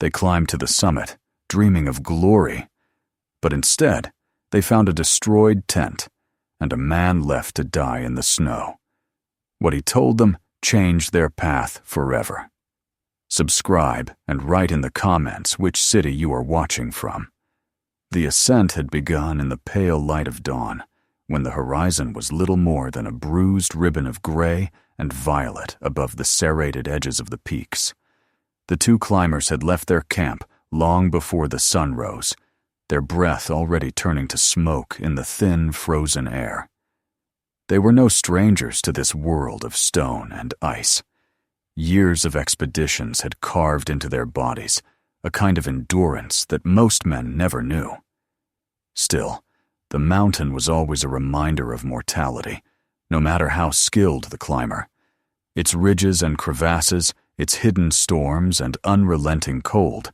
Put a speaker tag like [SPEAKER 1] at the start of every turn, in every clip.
[SPEAKER 1] They climbed to the summit, dreaming of glory, but instead they found a destroyed tent and a man left to die in the snow. What he told them changed their path forever. Subscribe and write in the comments which city you are watching from. The ascent had begun in the pale light of dawn, when the horizon was little more than a bruised ribbon of gray and violet above the serrated edges of the peaks. The two climbers had left their camp long before the sun rose, their breath already turning to smoke in the thin, frozen air. They were no strangers to this world of stone and ice. Years of expeditions had carved into their bodies a kind of endurance that most men never knew. Still, the mountain was always a reminder of mortality, no matter how skilled the climber. Its ridges and crevasses, its hidden storms and unrelenting cold,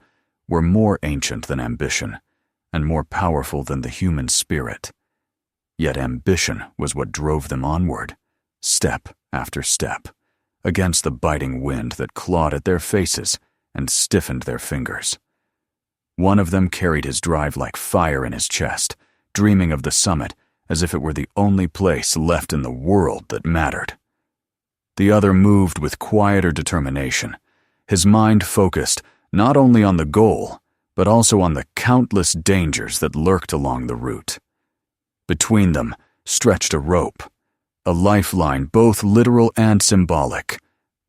[SPEAKER 1] were more ancient than ambition, and more powerful than the human spirit. Yet ambition was what drove them onward, step after step, against the biting wind that clawed at their faces and stiffened their fingers. One of them carried his drive like fire in his chest, dreaming of the summit as if it were the only place left in the world that mattered. The other moved with quieter determination, his mind focused not only on the goal, but also on the countless dangers that lurked along the route. Between them stretched a rope, a lifeline both literal and symbolic,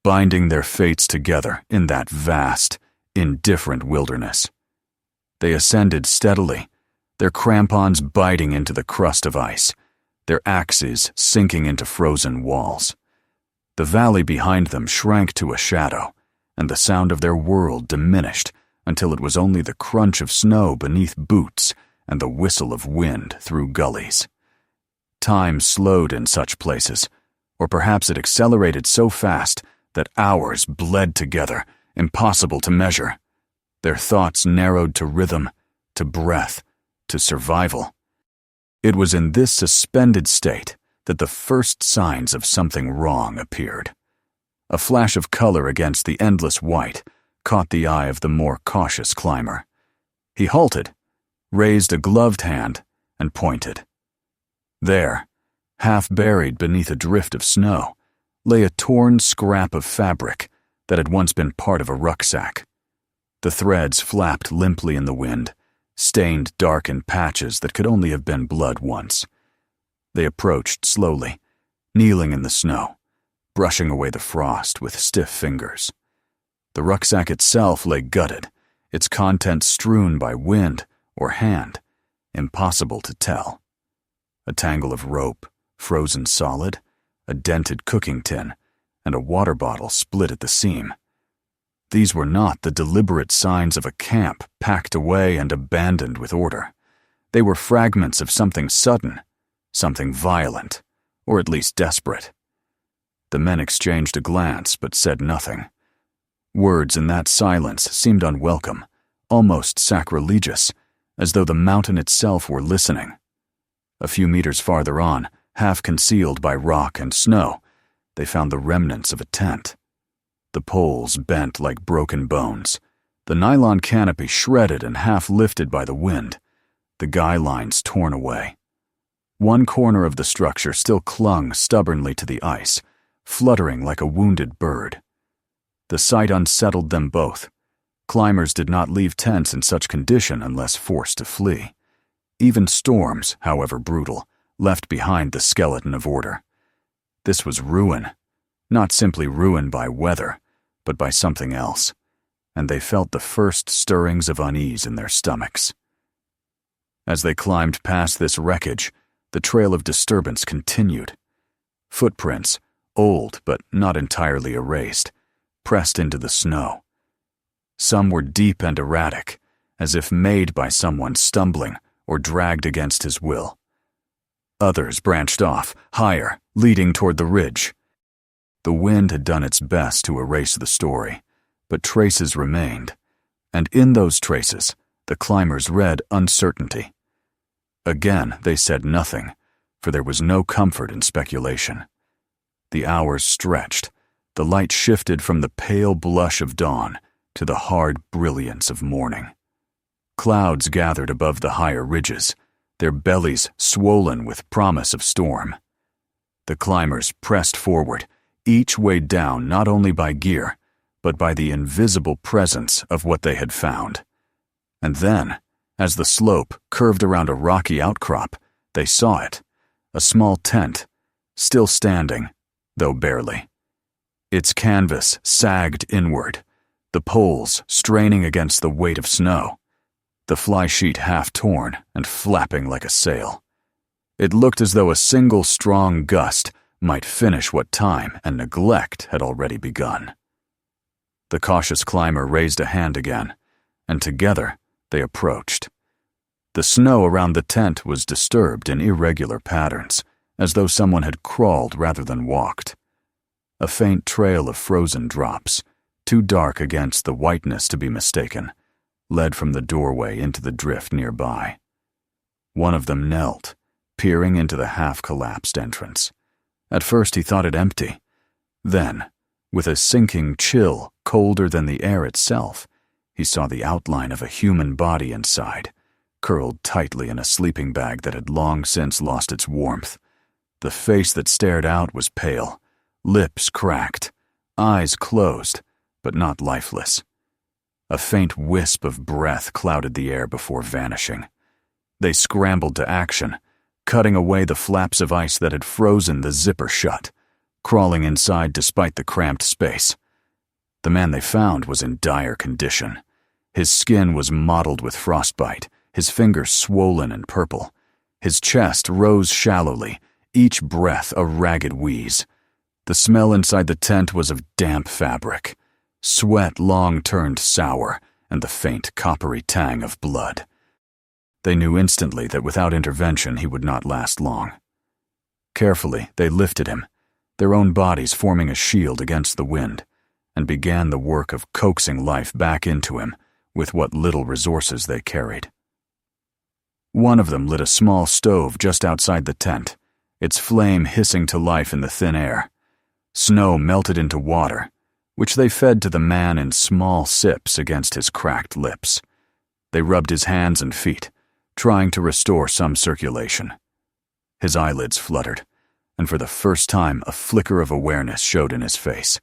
[SPEAKER 1] binding their fates together in that vast, indifferent wilderness. They ascended steadily, their crampons biting into the crust of ice, their axes sinking into frozen walls. The valley behind them shrank to a shadow, and the sound of their world diminished until it was only the crunch of snow beneath boots and the whistle of wind through gullies. Time slowed in such places, or perhaps it accelerated so fast that hours bled together, impossible to measure. Their thoughts narrowed to rhythm, to breath, to survival. It was in this suspended state that the first signs of something wrong appeared. A flash of color against the endless white caught the eye of the more cautious climber. He halted, raised a gloved hand, and pointed. There, half buried beneath a drift of snow, lay a torn scrap of fabric that had once been part of a rucksack. The threads flapped limply in the wind, stained dark in patches that could only have been blood once. They approached slowly, kneeling in the snow, brushing away the frost with stiff fingers. The rucksack itself lay gutted, its contents strewn by wind or hand, impossible to tell. A tangle of rope, frozen solid, a dented cooking tin, and a water bottle split at the seam. These were not the deliberate signs of a camp packed away and abandoned with order. They were fragments of something sudden, something violent, or at least desperate. The men exchanged a glance but said nothing. Words in that silence seemed unwelcome, almost sacrilegious, as though the mountain itself were listening. A few meters farther on, half concealed by rock and snow, they found the remnants of a tent. The poles bent like broken bones, the nylon canopy shredded and half lifted by the wind, the guy lines torn away. One corner of the structure still clung stubbornly to the ice, fluttering like a wounded bird. The sight unsettled them both. Climbers did not leave tents in such condition unless forced to flee. Even storms, however brutal, left behind the skeleton of order. This was ruin, not simply ruin by weather, but by something else, and they felt the first stirrings of unease in their stomachs. As they climbed past this wreckage, the trail of disturbance continued. Footprints, old but not entirely erased, pressed into the snow. Some were deep and erratic, as if made by someone stumbling or dragged against his will. Others branched off, higher, leading toward the ridge. The wind had done its best to erase the story, but traces remained, and in those traces, the climbers read uncertainty. Again, they said nothing, for there was no comfort in speculation. The hours stretched, the light shifted from the pale blush of dawn to the hard brilliance of morning. Clouds gathered above the higher ridges, their bellies swollen with promise of storm. The climbers pressed forward, each weighed down not only by gear, but by the invisible presence of what they had found. And then, as the slope curved around a rocky outcrop, they saw it, a small tent, still standing, though barely. Its canvas sagged inward, the poles straining against the weight of snow, the fly sheet half torn and flapping like a sail. It looked as though a single strong gust might finish what time and neglect had already begun. The cautious climber raised a hand again, and together they approached. The snow around the tent was disturbed in irregular patterns, as though someone had crawled rather than walked. A faint trail of frozen drops, too dark against the whiteness to be mistaken, led from the doorway into the drift nearby. One of them knelt, peering into the half-collapsed entrance. At first he thought it empty. Then, with a sinking chill colder than the air itself, he saw the outline of a human body inside, curled tightly in a sleeping bag that had long since lost its warmth. The face that stared out was pale, lips cracked, eyes closed, but not lifeless. A faint wisp of breath clouded the air before vanishing. They scrambled to action, cutting away the flaps of ice that had frozen the zipper shut, crawling inside despite the cramped space. The man they found was in dire condition. His skin was mottled with frostbite, his fingers swollen and purple. His chest rose shallowly, each breath a ragged wheeze. The smell inside the tent was of damp fabric, sweat long turned sour, and the faint coppery tang of blood. They knew instantly that without intervention he would not last long. Carefully, they lifted him, their own bodies forming a shield against the wind, and began the work of coaxing life back into him with what little resources they carried. One of them lit a small stove just outside the tent, its flame hissing to life in the thin air. Snow melted into water, which they fed to the man in small sips against his cracked lips. They rubbed his hands and feet, trying to restore some circulation. His eyelids fluttered, and for the first time a flicker of awareness showed in his face.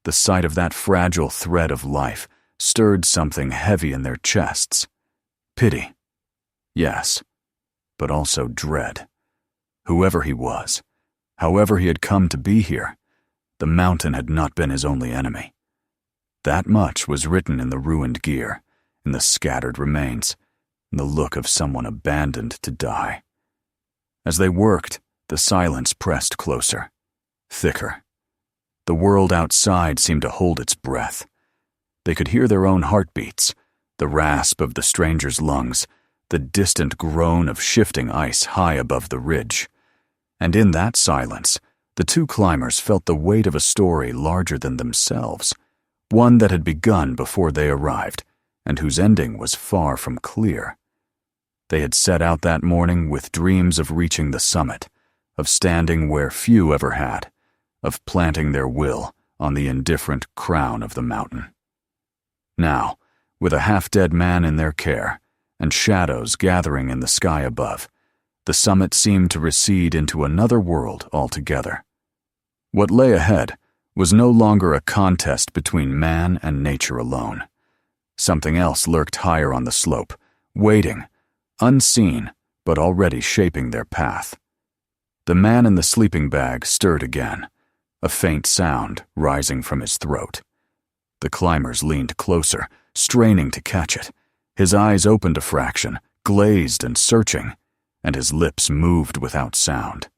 [SPEAKER 1] The sight of that fragile thread of life stirred something heavy in their chests. Pity. Yes, but also dread. Whoever he was, however he had come to be here, the mountain had not been his only enemy. That much was written in the ruined gear, in the scattered remains, in the look of someone abandoned to die. As they worked, the silence pressed closer, thicker. The world outside seemed to hold its breath. They could hear their own heartbeats, the rasp of the stranger's lungs, the distant groan of shifting ice high above the ridge. And in that silence, the two climbers felt the weight of a story larger than themselves, one that had begun before they arrived, and whose ending was far from clear. They had set out that morning with dreams of reaching the summit, of standing where few ever had, of planting their will on the indifferent crown of the mountain. Now, with a half-dead man in their care, and shadows gathering in the sky above, the summit seemed to recede into another world altogether. What lay ahead was no longer a contest between man and nature alone. Something else lurked higher on the slope, waiting, unseen, but already shaping their path. The man in the sleeping bag stirred again, a faint sound rising from his throat. The climbers leaned closer, straining to catch it. His eyes opened a fraction, glazed and searching, and his lips moved without sound.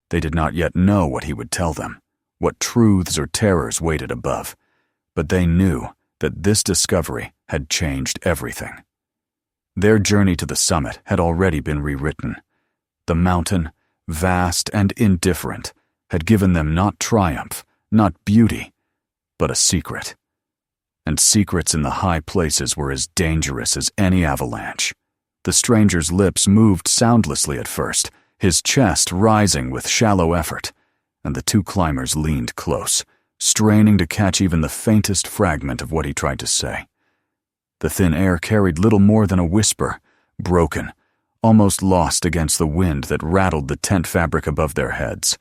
[SPEAKER 1] They did not yet know what he would tell them, what truths or terrors waited above, but they knew that this discovery had changed everything. Their journey to the summit had already been rewritten. The mountain, vast and indifferent, had given them not triumph, not beauty, but a secret. And secrets in the high places were as dangerous as any avalanche. The stranger's lips moved soundlessly at first, his chest rising with shallow effort, and the two climbers leaned close, straining to catch even the faintest fragment of what he tried to say. The thin air carried little more than a whisper, broken, almost lost against the wind that rattled the tent fabric above their heads.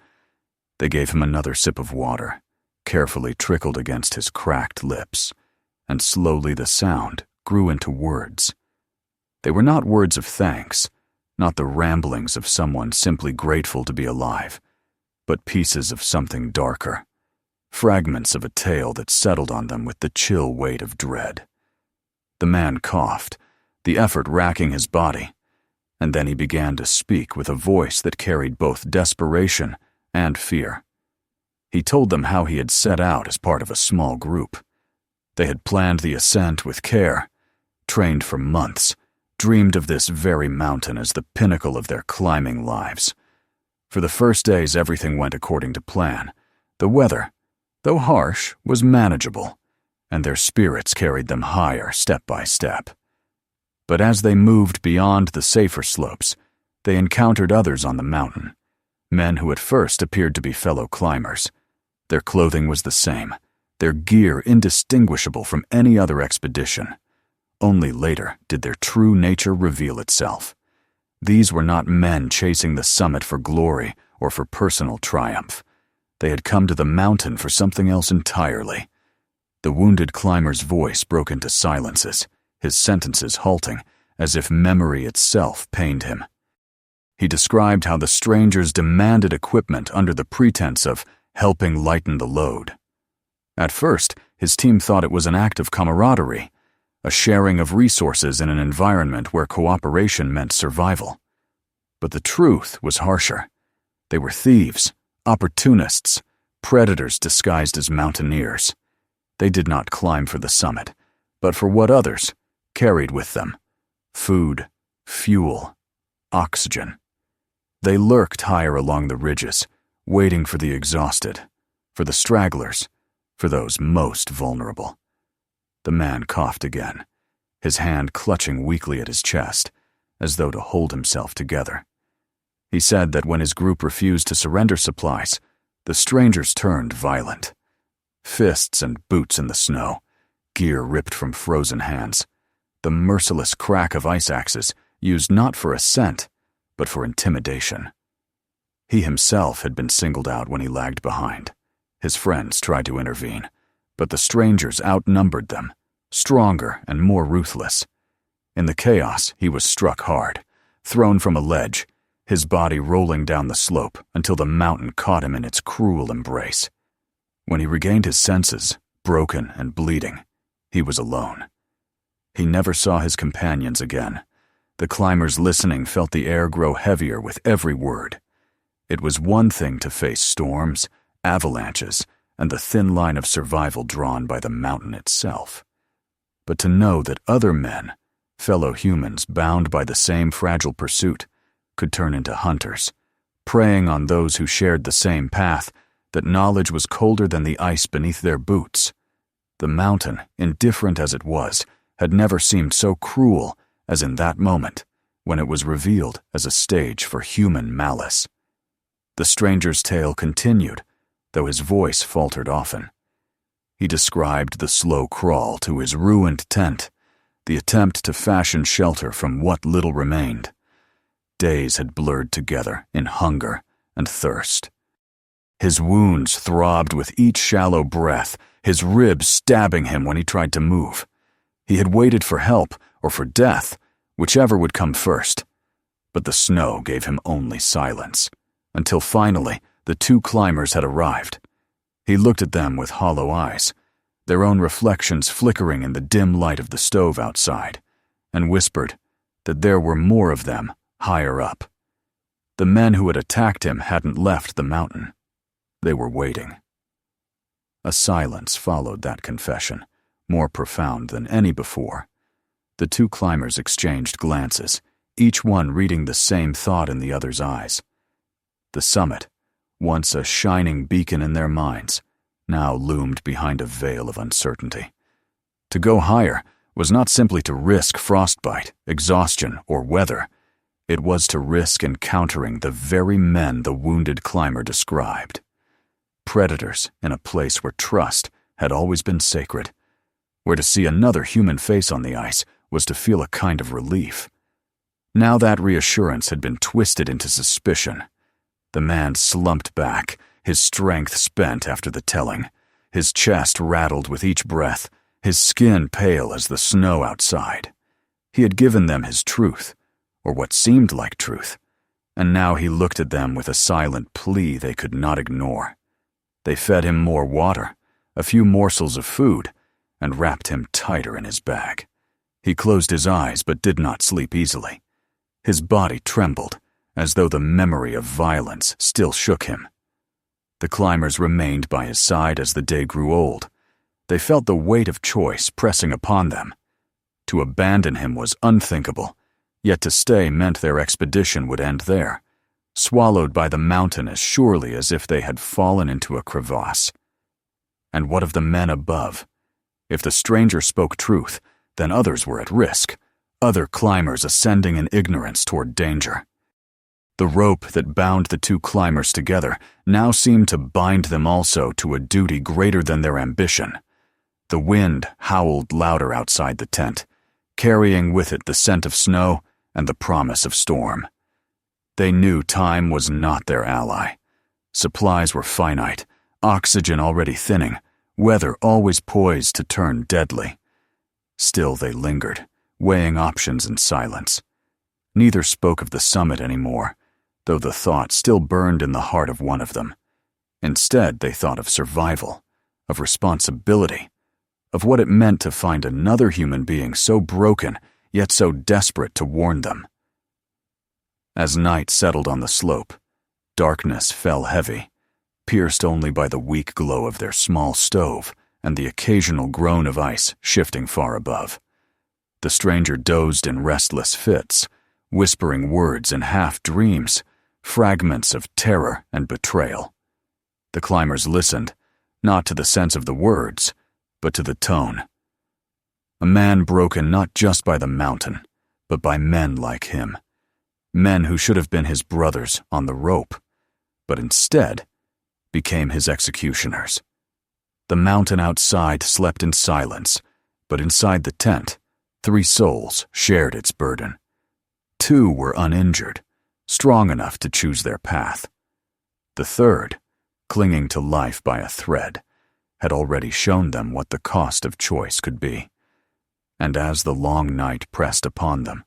[SPEAKER 1] They gave him another sip of water, carefully trickled against his cracked lips, and slowly the sound grew into words. They were not words of thanks, not the ramblings of someone simply grateful to be alive, but pieces of something darker, fragments of a tale that settled on them with the chill weight of dread. The man coughed, the effort racking his body, and then he began to speak with a voice that carried both desperation and fear. He told them how he had set out as part of a small group. They had planned the ascent with care, trained for months, dreamed of this very mountain as the pinnacle of their climbing lives. For the first days, everything went according to plan. The weather, though harsh, was manageable, and their spirits carried them higher step by step. But as they moved beyond the safer slopes, they encountered others on the mountain, men who at first appeared to be fellow climbers. Their clothing was the same, their gear indistinguishable from any other expedition. Only later did their true nature reveal itself. These were not men chasing the summit for glory or for personal triumph. They had come to the mountain for something else entirely. The wounded climber's voice broke into silences, his sentences halting, as if memory itself pained him. He described how the strangers demanded equipment under the pretense of helping lighten the load. At first, his team thought it was an act of camaraderie, a sharing of resources in an environment where cooperation meant survival. But the truth was harsher. They were thieves, opportunists, predators disguised as mountaineers. They did not climb for the summit, but for what others carried with them: food, fuel, oxygen. They lurked higher along the ridges, waiting for the exhausted, for the stragglers, for those most vulnerable. The man coughed again, his hand clutching weakly at his chest, as though to hold himself together. He said that when his group refused to surrender supplies, the strangers turned violent. Fists and boots in the snow, gear ripped from frozen hands, the merciless crack of ice axes used not for ascent, but for intimidation. He himself had been singled out when he lagged behind. His friends tried to intervene, but the strangers outnumbered them, stronger and more ruthless. In the chaos, he was struck hard, thrown from a ledge, his body rolling down the slope until the mountain caught him in its cruel embrace. When he regained his senses, broken and bleeding, he was alone. He never saw his companions again. The climbers listening felt the air grow heavier with every word. It was one thing to face storms, avalanches, and the thin line of survival drawn by the mountain itself. But to know that other men, fellow humans bound by the same fragile pursuit, could turn into hunters, preying on those who shared the same path, that knowledge was colder than the ice beneath their boots. The mountain, indifferent as it was, had never seemed so cruel as in that moment, when it was revealed as a stage for human malice. The stranger's tale continued, though his voice faltered often. He described the slow crawl to his ruined tent, the attempt to fashion shelter from what little remained. Days had blurred together in hunger and thirst. His wounds throbbed with each shallow breath, his ribs stabbing him when he tried to move. He had waited for help or for death, whichever would come first. But the snow gave him only silence, until finally the two climbers had arrived. He looked at them with hollow eyes, their own reflections flickering in the dim light of the stove outside, and whispered that there were more of them higher up. The men who had attacked him hadn't left the mountain. They were waiting. A silence followed that confession, more profound than any before. The two climbers exchanged glances, each one reading the same thought in the other's eyes. The summit, once a shining beacon in their minds, now loomed behind a veil of uncertainty. To go higher was not simply to risk frostbite, exhaustion, or weather. It was to risk encountering the very men the wounded climber described. predators in a place where trust had always been sacred, where to see another human face on the ice was to feel a kind of relief. Now that reassurance had been twisted into suspicion. The man slumped back, his strength spent after the telling, his chest rattled with each breath, his skin pale as the snow outside. He had given them his truth, or what seemed like truth, and now he looked at them with a silent plea they could not ignore. They fed him more water, a few morsels of food, and wrapped him tighter in his bag. He closed his eyes but did not sleep easily. His body trembled, as though the memory of violence still shook him. The climbers remained by his side as the day grew old. They felt the weight of choice pressing upon them. To abandon him was unthinkable, yet to stay meant their expedition would end there, swallowed by the mountain as surely as if they had fallen into a crevasse. And what of the men above? If the stranger spoke truth, then others were at risk, other climbers ascending in ignorance toward danger. The rope that bound the two climbers together now seemed to bind them also to a duty greater than their ambition. The wind howled louder outside the tent, carrying with it the scent of snow and the promise of storm. They knew time was not their ally. Supplies were finite, oxygen already thinning, weather always poised to turn deadly. Still they lingered, weighing options in silence. Neither spoke of the summit anymore, though the thought still burned in the heart of one of them. Instead, they thought of survival, of responsibility, of what it meant to find another human being so broken, yet so desperate to warn them. As night settled on the slope, darkness fell heavy, pierced only by the weak glow of their small stove and the occasional groan of ice shifting far above. The stranger dozed in restless fits, whispering words in half-dreams, fragments of terror and betrayal. The climbers listened, not to the sense of the words, but to the tone. A man broken not just by the mountain, but by men like him. Men who should have been his brothers on the rope, but instead became his executioners. The mountain outside slept in silence, but inside the tent, 3 souls shared its burden. 2 were uninjured, strong enough to choose their path. The third, clinging to life by a thread, had already shown them what the cost of choice could be. And as the long night pressed upon them,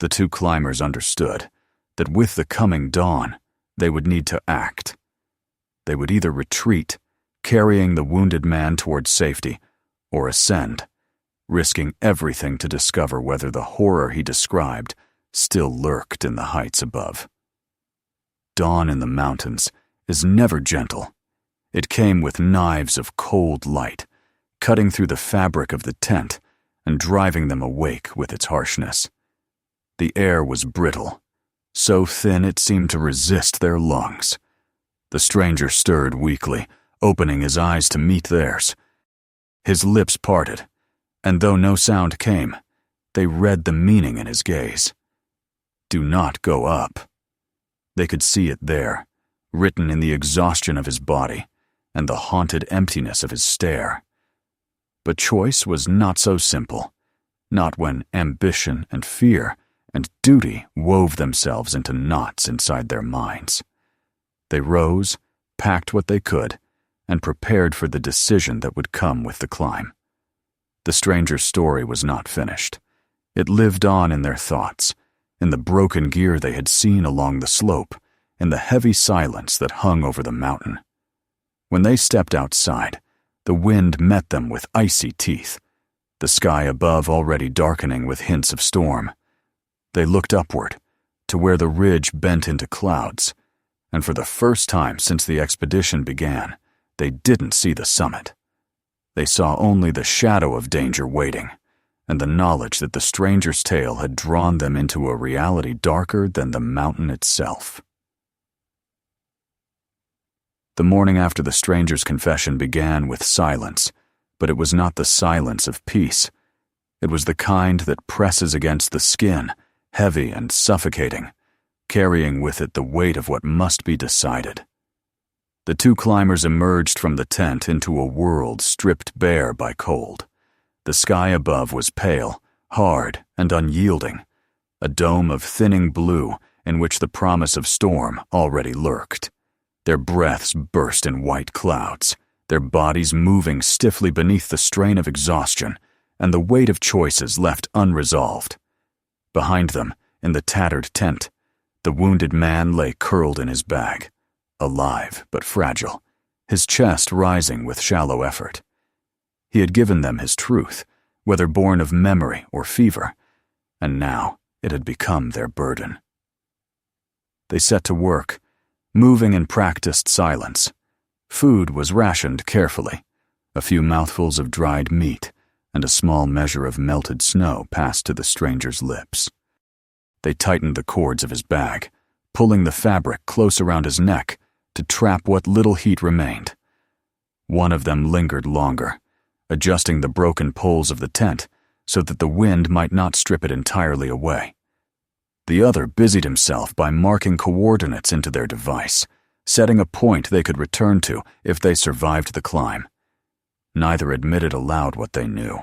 [SPEAKER 1] the 2 climbers understood that with the coming dawn, they would need to act. They would either retreat, carrying the wounded man toward safety, or ascend, risking everything to discover whether the horror he described still lurked in the heights above. Dawn in the mountains is never gentle. It came with knives of cold light, cutting through the fabric of the tent and driving them awake with its harshness. The air was brittle, so thin it seemed to resist their lungs. The stranger stirred weakly, opening his eyes to meet theirs. His lips parted, and though no sound came, they read the meaning in his gaze. Do not go up. They could see it there, written in the exhaustion of his body and the haunted emptiness of his stare. But choice was not so simple, not when ambition and fear and duty wove themselves into knots inside their minds. They rose, packed what they could, and prepared for the decision that would come with the climb. The stranger's story was not finished. It lived on in their thoughts, in the broken gear they had seen along the slope, in the heavy silence that hung over the mountain. When they stepped outside, the wind met them with icy teeth, the sky above already darkening with hints of storm. They looked upward, to where the ridge bent into clouds, and for the first time since the expedition began, they didn't see the summit. They saw only the shadow of danger waiting, and the knowledge that the stranger's tale had drawn them into a reality darker than the mountain itself. The morning after the stranger's confession began with silence, but it was not the silence of peace. It was the kind that presses against the skin, heavy and suffocating, carrying with it the weight of what must be decided. The two climbers emerged from the tent into a world stripped bare by cold. The sky above was pale, hard, and unyielding, a dome of thinning blue in which the promise of storm already lurked. Their breaths burst in white clouds, their bodies moving stiffly beneath the strain of exhaustion and the weight of choices left unresolved. Behind them, in the tattered tent, the wounded man lay curled in his bag, alive but fragile, his chest rising with shallow effort. He had given them his truth, whether born of memory or fever, and now it had become their burden. They set to work, moving in practiced silence. Food was rationed carefully. A few mouthfuls of dried meat and a small measure of melted snow passed to the stranger's lips. They tightened the cords of his bag, pulling the fabric close around his neck to trap what little heat remained. One of them lingered longer, adjusting the broken poles of the tent so that the wind might not strip it entirely away. The other busied himself by marking coordinates into their device, setting a point they could return to if they survived the climb. Neither admitted aloud what they knew,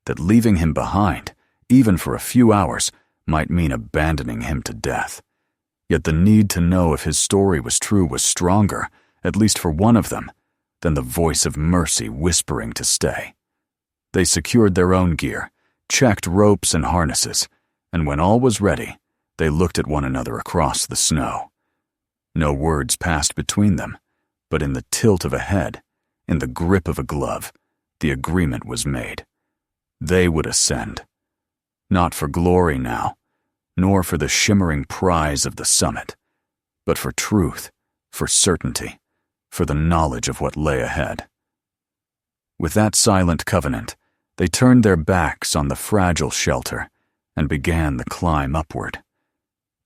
[SPEAKER 1] that leaving him behind, even for a few hours, might mean abandoning him to death. Yet the need to know if his story was true was stronger, at least for one of them, than the voice of mercy whispering to stay. They secured their own gear, checked ropes and harnesses, and when all was ready, they looked at one another across the snow. No words passed between them, but in the tilt of a head, in the grip of a glove, the agreement was made. They would ascend. Not for glory now, nor for the shimmering prize of the summit, but for truth, for certainty, for the knowledge of what lay ahead. With that silent covenant, they turned their backs on the fragile shelter and began the climb upward.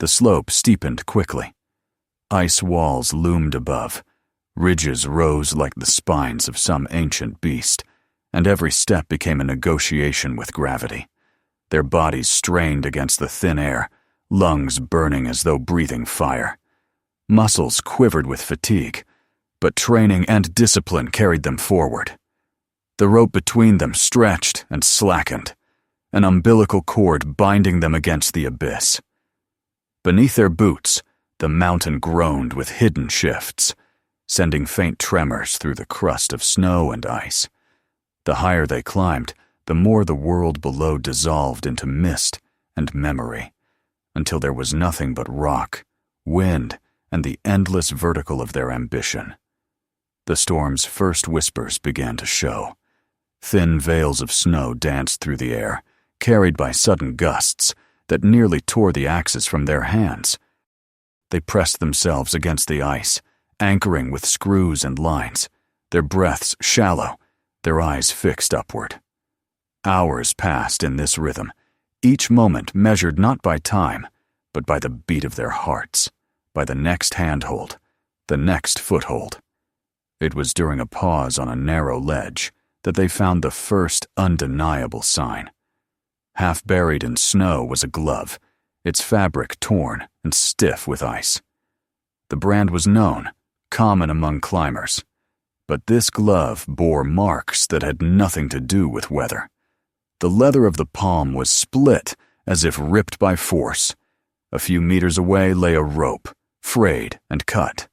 [SPEAKER 1] The slope steepened quickly. Ice walls loomed above. Ridges rose like the spines of some ancient beast, and every step became a negotiation with gravity. Their bodies strained against the thin air, lungs burning as though breathing fire. Muscles quivered with fatigue, but training and discipline carried them forward. The rope between them stretched and slackened, an umbilical cord binding them against the abyss. Beneath their boots, the mountain groaned with hidden shifts, sending faint tremors through the crust of snow and ice. The higher they climbed, the more the world below dissolved into mist and memory, until there was nothing but rock, wind, and the endless vertical of their ambition. The storm's first whispers began to show. Thin veils of snow danced through the air, carried by sudden gusts that nearly tore the axes from their hands. They pressed themselves against the ice, anchoring with screws and lines, their breaths shallow, their eyes fixed upward. Hours passed in this rhythm, each moment measured not by time, but by the beat of their hearts, by the next handhold, the next foothold. It was during a pause on a narrow ledge that they found the first undeniable sign. Half buried in snow was a glove, its fabric torn and stiff with ice. The brand was known, common among climbers, but this glove bore marks that had nothing to do with weather. The leather of the palm was split as if ripped by force. A few meters away lay a rope, frayed and cut.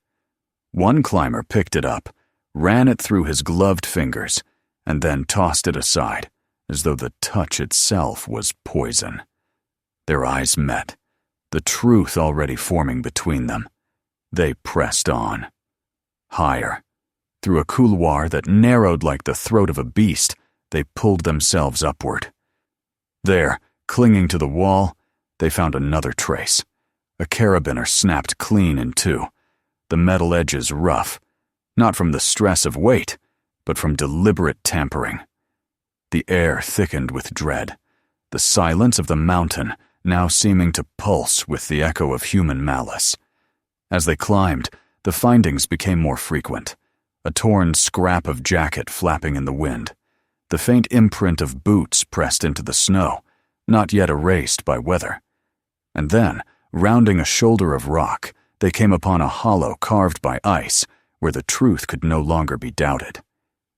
[SPEAKER 1] One climber picked it up, ran it through his gloved fingers, and then tossed it aside, as though the touch itself was poison. Their eyes met, the truth already forming between them. They pressed on. Higher. Through a couloir that narrowed like the throat of a beast, they pulled themselves upward. There, clinging to the wall, they found another trace. A carabiner snapped clean in two, the metal edges rough, not from the stress of weight, but from deliberate tampering. The air thickened with dread, the silence of the mountain now seeming to pulse with the echo of human malice. As they climbed, the findings became more frequent. A torn scrap of jacket flapping in the wind, the faint imprint of boots pressed into the snow, not yet erased by weather. And then, rounding a shoulder of rock, they came upon a hollow carved by ice, where the truth could no longer be doubted.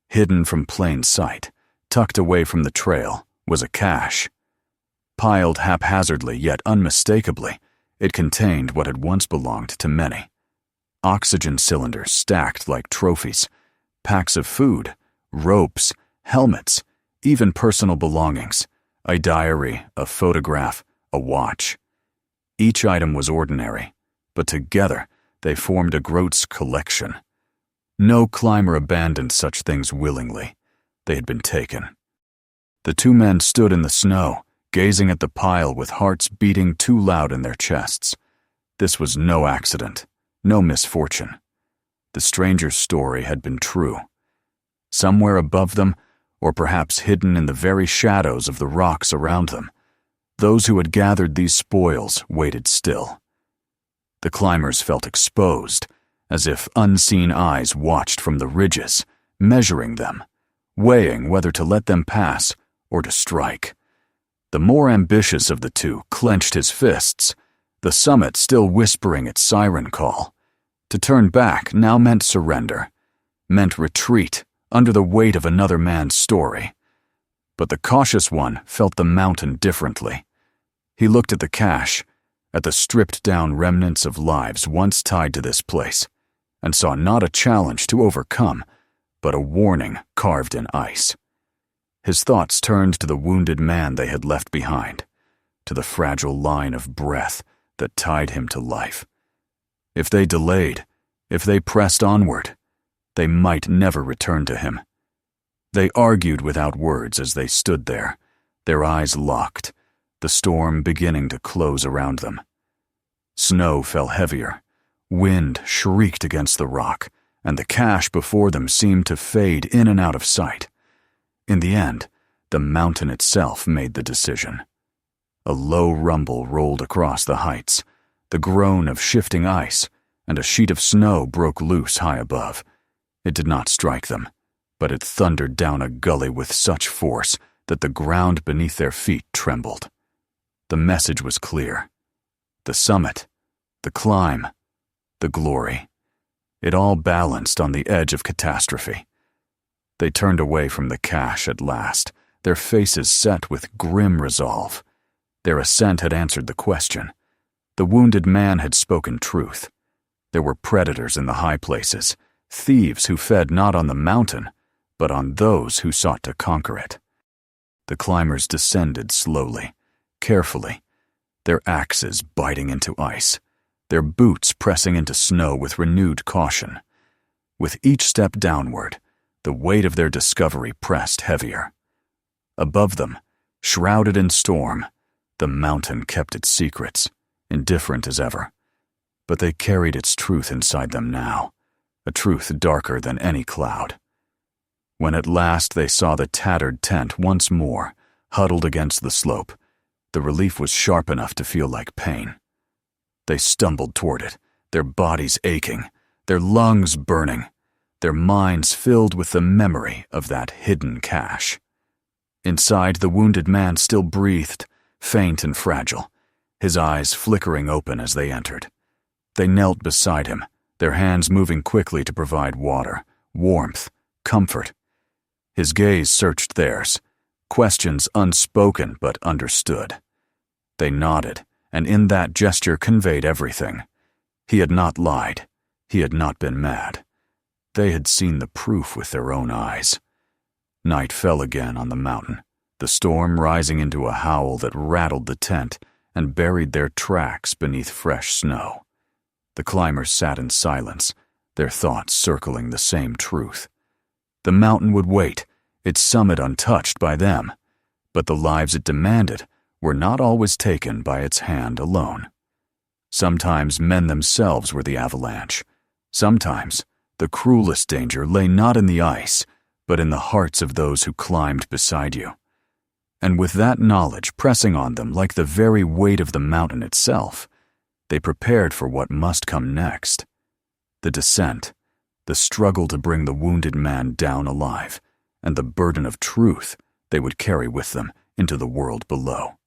[SPEAKER 1] Hidden from plain sight, tucked away from the trail, was a cache. Piled haphazardly yet unmistakably, it contained what had once belonged to many. Oxygen cylinders stacked like trophies, packs of food, ropes, helmets, even personal belongings, a diary, a photograph, a watch. Each item was ordinary, but together they formed a grotesque collection. No climber abandoned such things willingly. They had been taken. The two men stood in the snow, gazing at the pile with hearts beating too loud in their chests. This was no accident, no misfortune. The stranger's story had been true. Somewhere above them, or perhaps hidden in the very shadows of the rocks around them, those who had gathered these spoils waited still. The climbers felt exposed, as if unseen eyes watched from the ridges, measuring them, weighing whether to let them pass or to strike. The more ambitious of the two clenched his fists, the summit still whispering its siren call. To turn back now meant surrender, meant retreat under the weight of another man's story. But the cautious one felt the mountain differently. He looked at the cache, at the stripped-down remnants of lives once tied to this place, and saw not a challenge to overcome, but a warning carved in ice. His thoughts turned to the wounded man they had left behind, to the fragile line of breath that tied him to life. If they delayed, if they pressed onward, they might never return to him. They argued without words as they stood there, their eyes locked, the storm beginning to close around them. Snow fell heavier, wind shrieked against the rock, and the cache before them seemed to fade in and out of sight. In the end, the mountain itself made the decision. A low rumble rolled across the heights, the groan of shifting ice, and a sheet of snow broke loose high above. It did not strike them, but it thundered down a gully with such force that the ground beneath their feet trembled. The message was clear. The summit, the climb, the glory. It all balanced on the edge of catastrophe. They turned away from the cache at last, their faces set with grim resolve. Their ascent had answered the question. The wounded man had spoken truth. There were predators in the high places, thieves who fed not on the mountain, but on those who sought to conquer it. The climbers descended slowly, carefully, their axes biting into ice, their boots pressing into snow with renewed caution. With each step downward, the weight of their discovery pressed heavier. Above them, shrouded in storm, the mountain kept its secrets, indifferent as ever. But they carried its truth inside them now, a truth darker than any cloud. When at last they saw the tattered tent once more, huddled against the slope, the relief was sharp enough to feel like pain. They stumbled toward it, their bodies aching, their lungs burning, their minds filled with the memory of that hidden cache. Inside, the wounded man still breathed, faint and fragile, his eyes flickering open as they entered. They knelt beside him, their hands moving quickly to provide water, warmth, comfort. His gaze searched theirs, questions unspoken but understood. They nodded, and in that gesture conveyed everything. He had not lied. He had not been mad. They had seen the proof with their own eyes. Night fell again on the mountain, the storm rising into a howl that rattled the tent and buried their tracks beneath fresh snow. The climbers sat in silence, their thoughts circling the same truth. The mountain would wait, its summit untouched by them, but the lives it demanded were not always taken by its hand alone. Sometimes men themselves were the avalanche. Sometimes the cruelest danger lay not in the ice, but in the hearts of those who climbed beside you. And with that knowledge pressing on them like the very weight of the mountain itself, they prepared for what must come next. The descent, the struggle to bring the wounded man down alive, and the burden of truth they would carry with them into the world below.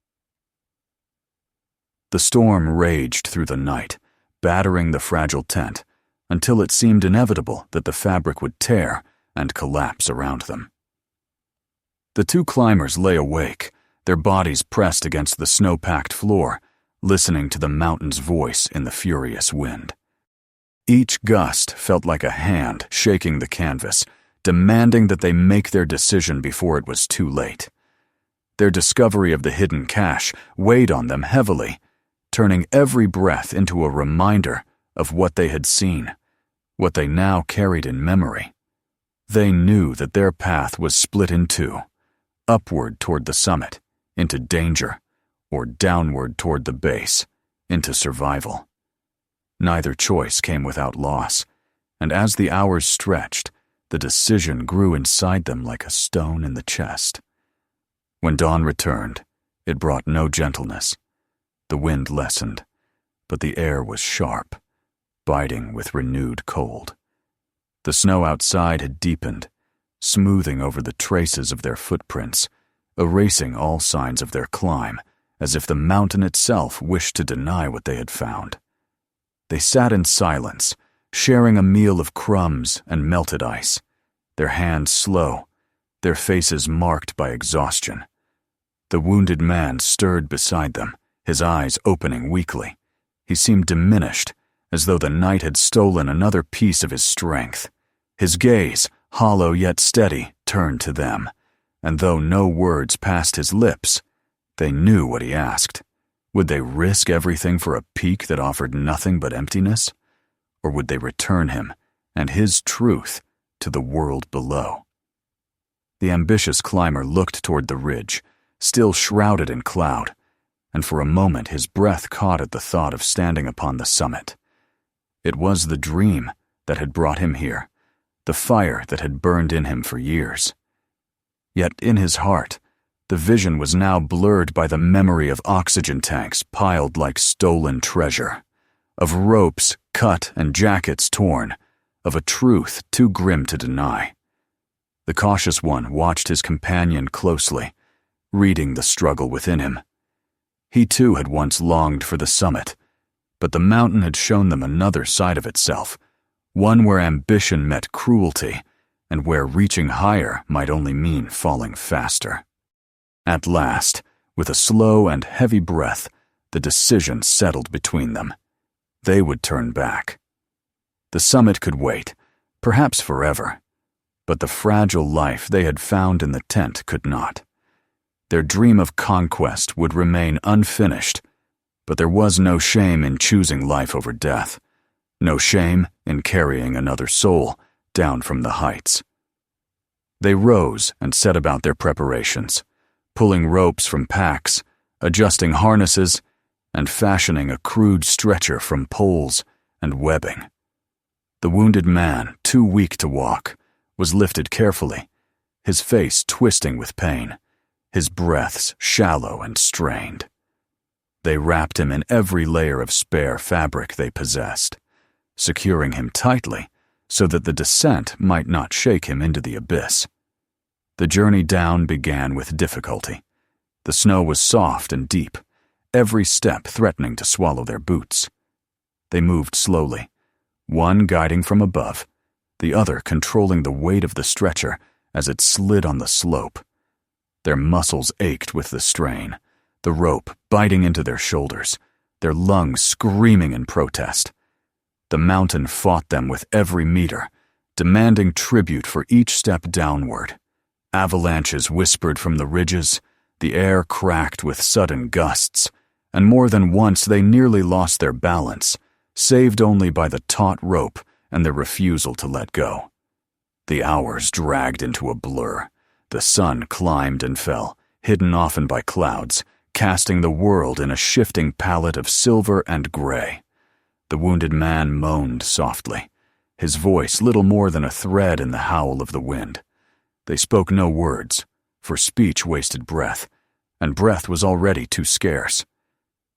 [SPEAKER 1] The storm raged through the night, battering the fragile tent, until it seemed inevitable that the fabric would tear and collapse around them. The two climbers lay awake, their bodies pressed against the snow-packed floor, listening to the mountain's voice in the furious wind. Each gust felt like a hand shaking the canvas, demanding that they make their decision before it was too late. Their discovery of the hidden cache weighed on them heavily, turning every breath into a reminder of what they had seen, what they now carried in memory. They knew that their path was split in two, upward toward the summit, into danger, or downward toward the base, into survival. Neither choice came without loss, and as the hours stretched, the decision grew inside them like a stone in the chest. When dawn returned, it brought no gentleness. The wind lessened, but the air was sharp, biting with renewed cold. The snow outside had deepened, smoothing over the traces of their footprints, erasing all signs of their climb, as if the mountain itself wished to deny what they had found. They sat in silence, sharing a meal of crumbs and melted ice, their hands slow, their faces marked by exhaustion. The wounded man stirred beside them, his eyes opening weakly. He seemed diminished, as though the night had stolen another piece of his strength. His gaze, hollow yet steady, turned to them, and though no words passed his lips, they knew what he asked. Would they risk everything for a peak that offered nothing but emptiness? Or would they return him and his truth to the world below? The ambitious climber looked toward the ridge, still shrouded in cloud, and for a moment his breath caught at the thought of standing upon the summit. It was the dream that had brought him here, the fire that had burned in him for years. Yet in his heart, the vision was now blurred by the memory of oxygen tanks piled like stolen treasure, of ropes cut and jackets torn, of a truth too grim to deny. The cautious one watched his companion closely, reading the struggle within him. He too had once longed for the summit, but the mountain had shown them another side of itself, one where ambition met cruelty, and where reaching higher might only mean falling faster. At last, with a slow and heavy breath, the decision settled between them. They would turn back. The summit could wait, perhaps forever, but the fragile life they had found in the tent could not. Their dream of conquest would remain unfinished, but there was no shame in choosing life over death, no shame in carrying another soul down from the heights. They rose and set about their preparations, pulling ropes from packs, adjusting harnesses, and fashioning a crude stretcher from poles and webbing. The wounded man, too weak to walk, was lifted carefully, his face twisting with pain, his breaths shallow and strained. They wrapped him in every layer of spare fabric they possessed, securing him tightly so that the descent might not shake him into the abyss. The journey down began with difficulty. The snow was soft and deep, every step threatening to swallow their boots. They moved slowly, one guiding from above, the other controlling the weight of the stretcher as it slid on the slope. Their muscles ached with the strain, the rope biting into their shoulders, their lungs screaming in protest. The mountain fought them with every meter, demanding tribute for each step downward. Avalanches whispered from the ridges, the air cracked with sudden gusts, and more than once they nearly lost their balance, saved only by the taut rope and their refusal to let go. The hours dragged into a blur. The sun climbed and fell, hidden often by clouds, casting the world in a shifting palette of silver and gray. The wounded man moaned softly, his voice little more than a thread in the howl of the wind. They spoke no words, for speech wasted breath, and breath was already too scarce.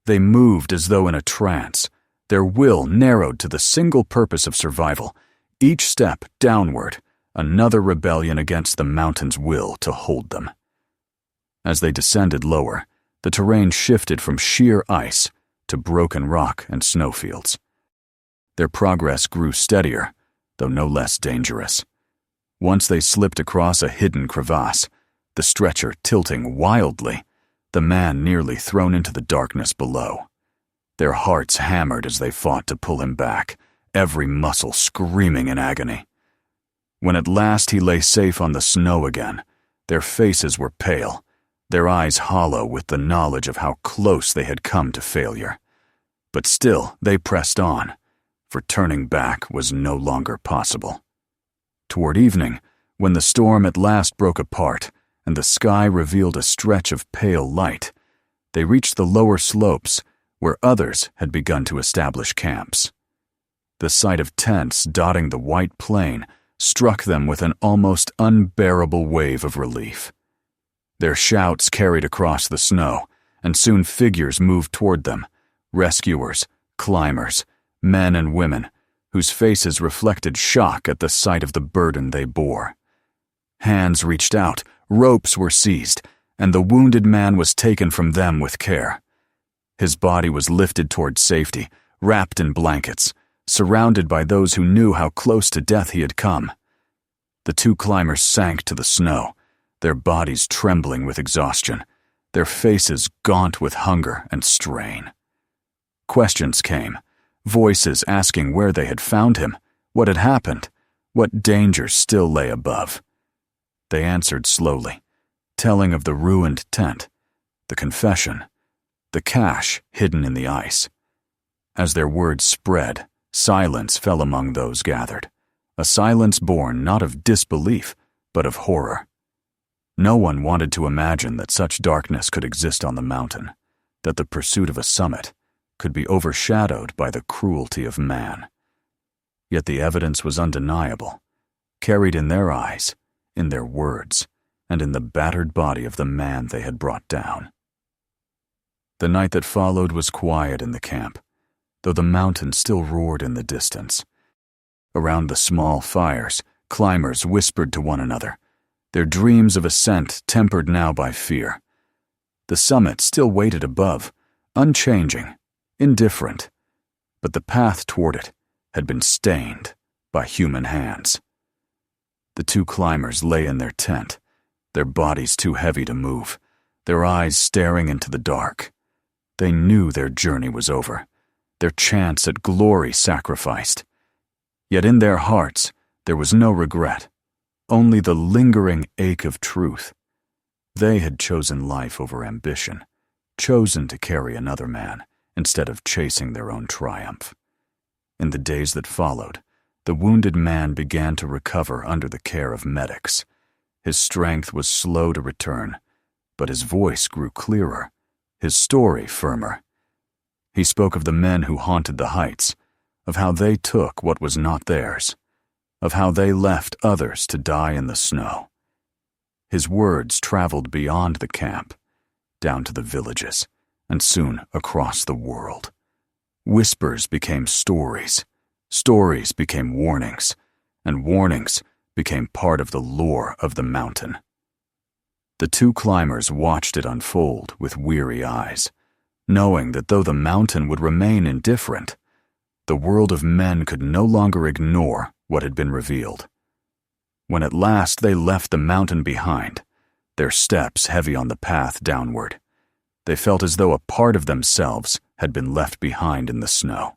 [SPEAKER 1] They moved as though in a trance, their will narrowed to the single purpose of survival, each step downward, another rebellion against the mountain's will to hold them. As they descended lower, the terrain shifted from sheer ice to broken rock and snowfields. Their progress grew steadier, though no less dangerous. Once they slipped across a hidden crevasse, the stretcher tilting wildly, the man nearly thrown into the darkness below. Their hearts hammered as they fought to pull him back, every muscle screaming in agony. When at last he lay safe on the snow again, their faces were pale, their eyes hollow with the knowledge of how close they had come to failure. But still they pressed on, for turning back was no longer possible. Toward evening, when the storm at last broke apart and the sky revealed a stretch of pale light, they reached the lower slopes where others had begun to establish camps. The sight of tents dotting the white plain struck them with an almost unbearable wave of relief. Their shouts carried across the snow, and soon figures moved toward them, rescuers, climbers, men and women, whose faces reflected shock at the sight of the burden they bore. Hands reached out, ropes were seized, and the wounded man was taken from them with care. His body was lifted toward safety, wrapped in blankets, surrounded by those who knew how close to death he had come. The two climbers sank to the snow, their bodies trembling with exhaustion, their faces gaunt with hunger and strain. Questions came, voices asking where they had found him, what had happened, what dangers still lay above. They answered slowly, telling of the ruined tent, the confession, the cache hidden in the ice. As their words spread, silence fell among those gathered, a silence born not of disbelief, but of horror. No one wanted to imagine that such darkness could exist on the mountain, that the pursuit of a summit could be overshadowed by the cruelty of man. Yet the evidence was undeniable, carried in their eyes, in their words, and in the battered body of the man they had brought down. The night that followed was quiet in the camp, though the mountain still roared in the distance. Around the small fires, climbers whispered to one another, their dreams of ascent tempered now by fear. The summit still waited above, unchanging, indifferent, but the path toward it had been stained by human hands. The two climbers lay in their tent, their bodies too heavy to move, their eyes staring into the dark. They knew their journey was over, their chance at glory sacrificed. Yet in their hearts there was no regret, only the lingering ache of truth. They had chosen life over ambition, chosen to carry another man instead of chasing their own triumph. In the days that followed, the wounded man began to recover under the care of medics. His strength was slow to return, but his voice grew clearer, his story firmer. He spoke of the men who haunted the heights, of how they took what was not theirs, of how they left others to die in the snow. His words traveled beyond the camp, down to the villages, and soon across the world. Whispers became stories, stories became warnings, and warnings became part of the lore of the mountain. The two climbers watched it unfold with weary eyes, knowing that though the mountain would remain indifferent, the world of men could no longer ignore what had been revealed. When at last they left the mountain behind, their steps heavy on the path downward, they felt as though a part of themselves had been left behind in the snow.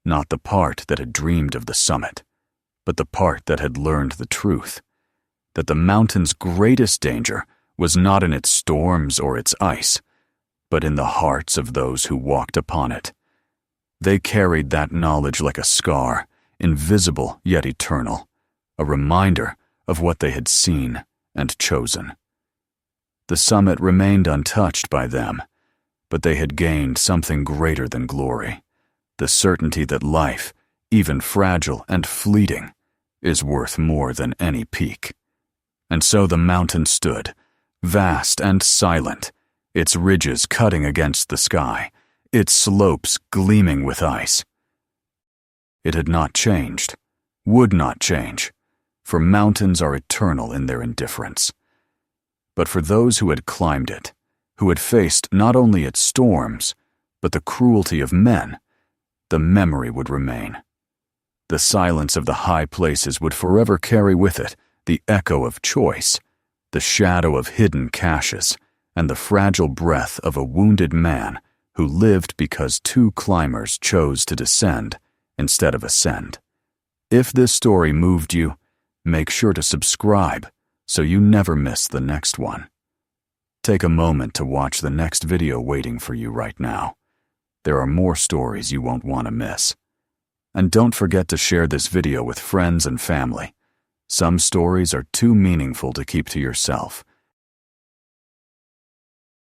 [SPEAKER 1] Not the part that had dreamed of the summit, but the part that had learned the truth, that the mountain's greatest danger was not in its storms or its ice, but in the hearts of those who walked upon it. They carried that knowledge like a scar, invisible yet eternal, a reminder of what they had seen and chosen. The summit remained untouched by them, but they had gained something greater than glory, the certainty that life, even fragile and fleeting, is worth more than any peak. And so the mountain stood, vast and silent, its ridges cutting against the sky, its slopes gleaming with ice. It had not changed, would not change, for mountains are eternal in their indifference. But for those who had climbed it, who had faced not only its storms, but the cruelty of men, the memory would remain. The silence of the high places would forever carry with it the echo of choice, the shadow of hidden caches, and the fragile breath of a wounded man who lived because two climbers chose to descend instead of ascend. If this story moved you, make sure to subscribe so you never miss the next one. Take a moment to watch the next video waiting for you right now. There are more stories you won't want to miss. And don't forget to share this video with friends and family. Some stories are too meaningful to keep to yourself,